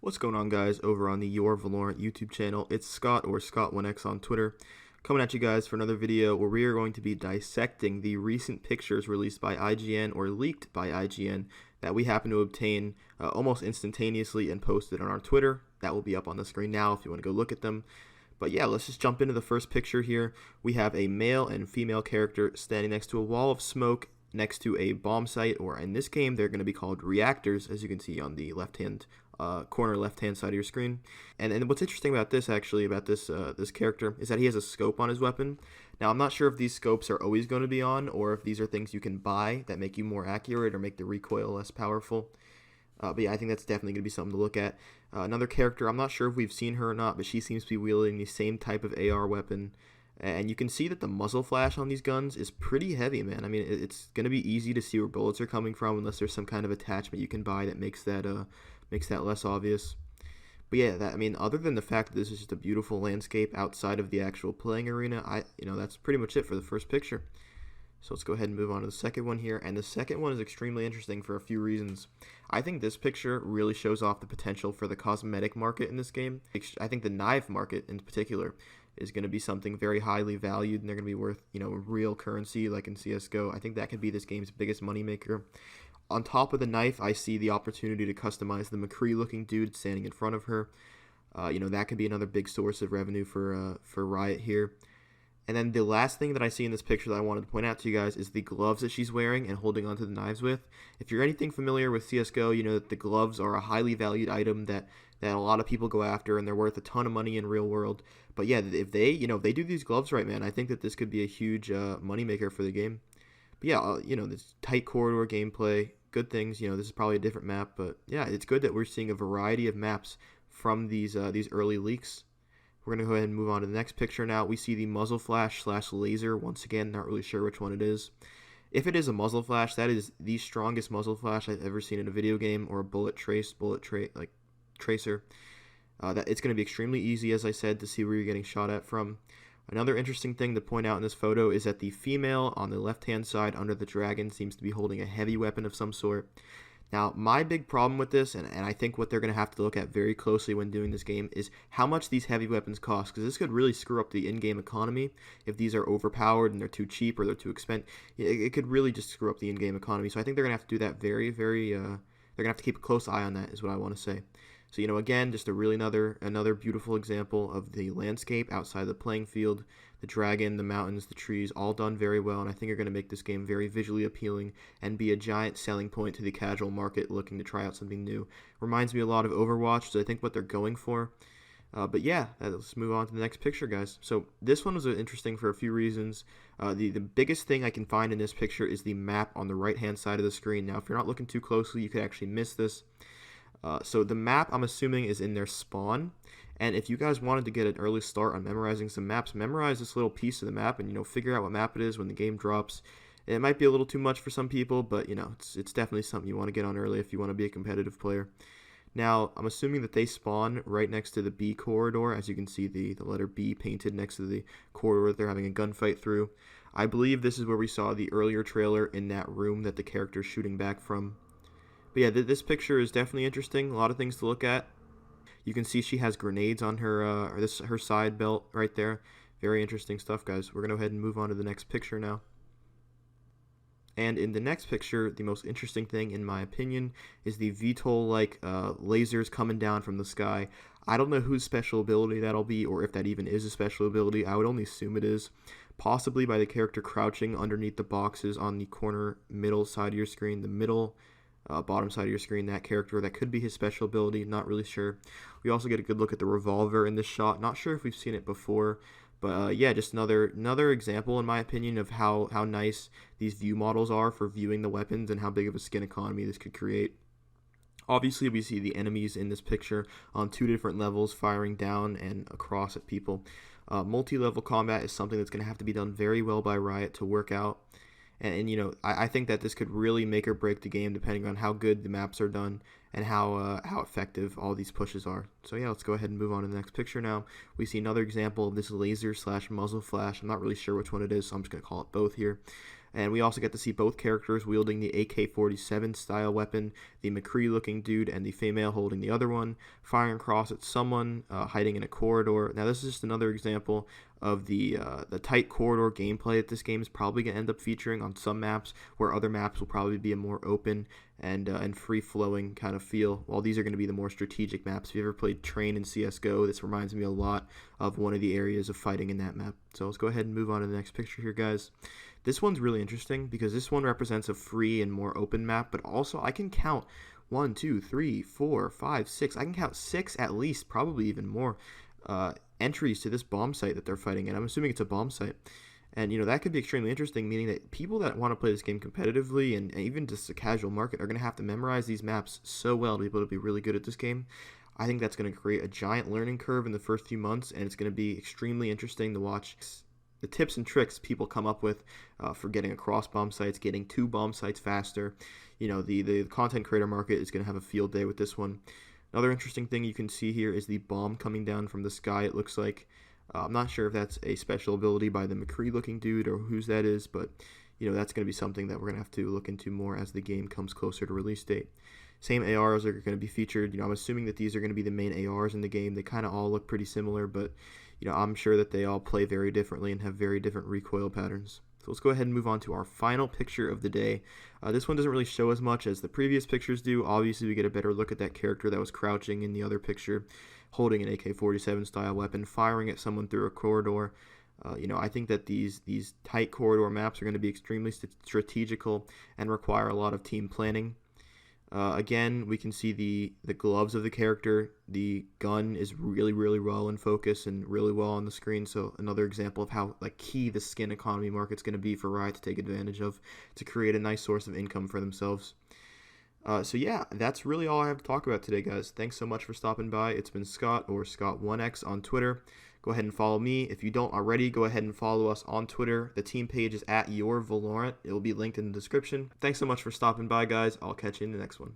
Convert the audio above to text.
What's going on, guys, over on the Your Valorant YouTube channel? It's Scott, or Scott1x on Twitter, coming at you guys for another video where we are going to be dissecting the recent pictures released by IGN, or leaked by IGN, that we happen to obtain almost instantaneously and posted on our Twitter. That will be up on the screen now if you want to go look at them. But yeah, let's just jump into the first picture here. We have a male and female character standing next to a wall of smoke next to a bomb site, or in this game they're going to be called reactors, as you can see on the left-hand corner left-hand side of your screen. And what's interesting about this, actually, about this character, is that he has a scope on his weapon. Now, I'm not sure if these scopes are always going to be on, or if these are things you can buy that make you more accurate or make the recoil less powerful. But yeah, I think that's definitely going to be something to look at. Another character, I'm not sure if we've seen her or not, but she seems to be wielding the same type of AR weapon. And you can see that the muzzle flash on these guns is pretty heavy, man. I mean, it's going to be easy to see where bullets are coming from unless there's some kind of attachment you can buy that makes that less obvious. But yeah, I mean, other than the fact that this is just a beautiful landscape outside of the actual playing arena, that's pretty much it for the first picture. So let's go ahead and move on to the second one here. And the second one is extremely interesting for a few reasons. I think this picture really shows off the potential for the cosmetic market in this game. I think the knife market in particular is going to be something very highly valued, and they're going to be worth, real currency like in CSGO. I think that could be this game's biggest moneymaker. On top of the knife, I see the opportunity to customize the McCree-looking dude standing in front of her. That could be another big source of revenue for Riot here. And then the last thing that I see in this picture that I wanted to point out to you guys is the gloves that she's wearing and holding onto the knives with. If you're anything familiar with CSGO, you know that the gloves are a highly valued item that a lot of people go after, and they're worth a ton of money in real world. But yeah, if they do these gloves right, man, I think that this could be a huge moneymaker for the game. But yeah, this tight corridor gameplay, good things. This is probably a different map, but yeah, it's good that we're seeing a variety of maps from these early leaks. We're going to go ahead and move on to the next picture now. We see the muzzle flash / laser. Once again, not really sure which one it is. If it is a muzzle flash, that is the strongest muzzle flash I've ever seen in a video game, or a bullet tracer. That it's going to be extremely easy, as I said, to see where you're getting shot at from. Another interesting thing to point out in this photo is that the female on the left-hand side under the dragon seems to be holding a heavy weapon of some sort. Now, my big problem with this, and I think what they're going to have to look at very closely when doing this game, is how much these heavy weapons cost, because this could really screw up the in-game economy if these are overpowered and they're too cheap or they're too expensive. It could really just screw up the in-game economy, so I think they're going to have to do that very, very, they're going to have to keep a close eye on that, is what I want to say. So, again, just a really another beautiful example of the landscape outside the playing field, the dragon, the mountains, the trees, all done very well, and I think are going to make this game very visually appealing and be a giant selling point to the casual market looking to try out something new. Reminds me a lot of Overwatch, so I think what they're going for. But yeah, let's move on to the next picture, guys. So this one was interesting for a few reasons. The biggest thing I can find in this picture is the map on the right-hand side of the screen. Now, if you're not looking too closely, you could actually miss this. So the map, I'm assuming, is in their spawn, and if you guys wanted to get an early start on memorizing some maps, memorize this little piece of the map and figure out what map it is when the game drops. It might be a little too much for some people, but it's definitely something you want to get on early if you want to be a competitive player. Now, I'm assuming that they spawn right next to the B corridor, as you can see the letter B painted next to the corridor that they're having a gunfight through. I believe this is where we saw the earlier trailer in that room that the character's shooting back from. But yeah, this picture is definitely interesting. A lot of things to look at. You can see she has grenades on her her side belt right there. Very interesting stuff, guys. We're going to go ahead and move on to the next picture now. And in the next picture, the most interesting thing, in my opinion, is the VTOL-like lasers coming down from the sky. I don't know whose special ability that'll be, or if that even is a special ability. I would only assume it is. Possibly by the character crouching underneath the boxes on the corner middle side of your screen, the middle bottom side of your screen, that character. That could be his special ability, not really sure. We also get a good look at the revolver in this shot. Not sure if we've seen it before, but yeah, just another example, in my opinion, of how nice these view models are for viewing the weapons and how big of a skin economy this could create. Obviously, we see the enemies in this picture on two different levels, firing down and across at people. Multi-level combat is something that's going to have to be done very well by Riot to work out. And I think that this could really make or break the game depending on how good the maps are done and how effective all these pushes are. So yeah, let's go ahead and move on to the next picture now. We see another example of this laser / muzzle flash. I'm not really sure which one it is, so I'm just going to call it both here. And we also get to see both characters wielding the AK-47 style weapon, the McCree looking dude and the female holding the other one, firing across at someone hiding in a corridor. Now this is just another example of the tight corridor gameplay that this game is probably going to end up featuring on some maps, where other maps will probably be a more open and free-flowing kind of feel, while these are going to be the more strategic maps. If you ever played Train in CSGO, this reminds me a lot of one of the areas of fighting in that map. So let's go ahead and move on to the next picture here, guys. This one's really interesting because this one represents a free and more open map, but also I can count 1, 2, 3, 4, 5, 6. I can count 6 at least, probably even more, entries to this bomb site that they're fighting in. I'm assuming it's a bomb site. And, that could be extremely interesting, meaning that people that want to play this game competitively and even just a casual market are going to have to memorize these maps so well to be able to be really good at this game. I think that's going to create a giant learning curve in the first few months, and it's going to be extremely interesting to watch the tips and tricks people come up with for getting across bomb sites, getting to bomb sites faster. The content creator market is going to have a field day with this one. Another interesting thing you can see here is the bomb coming down from the sky, it looks like. I'm not sure if that's a special ability by the McCree looking dude or whose that is, but that's going to be something that we're going to have to look into more as the game comes closer to release date. Same ARs are going to be featured. I'm assuming that these are going to be the main ARs in the game. They kind of all look pretty similar, but I'm sure that they all play very differently and have very different recoil patterns. So let's go ahead and move on to our final picture of the day. This one doesn't really show as much as the previous pictures do. Obviously, we get a better look at that character that was crouching in the other picture, holding an AK-47 style weapon, firing at someone through a corridor. I think that these tight corridor maps are going to be extremely strategical and require a lot of team planning. Again, we can see the gloves of the character. The gun is really, really well in focus and really well on the screen. So another example of how key the skin economy market's going to be for Riot to take advantage of to create a nice source of income for themselves. So yeah, that's really all I have to talk about today, guys. Thanks so much for stopping by. It's been Scott, or Scott1x on Twitter. Go ahead and follow me. If you don't already, go ahead and follow us on Twitter. The team page is @YourValorant. It will be linked in the description. Thanks so much for stopping by, guys. I'll catch you in the next one.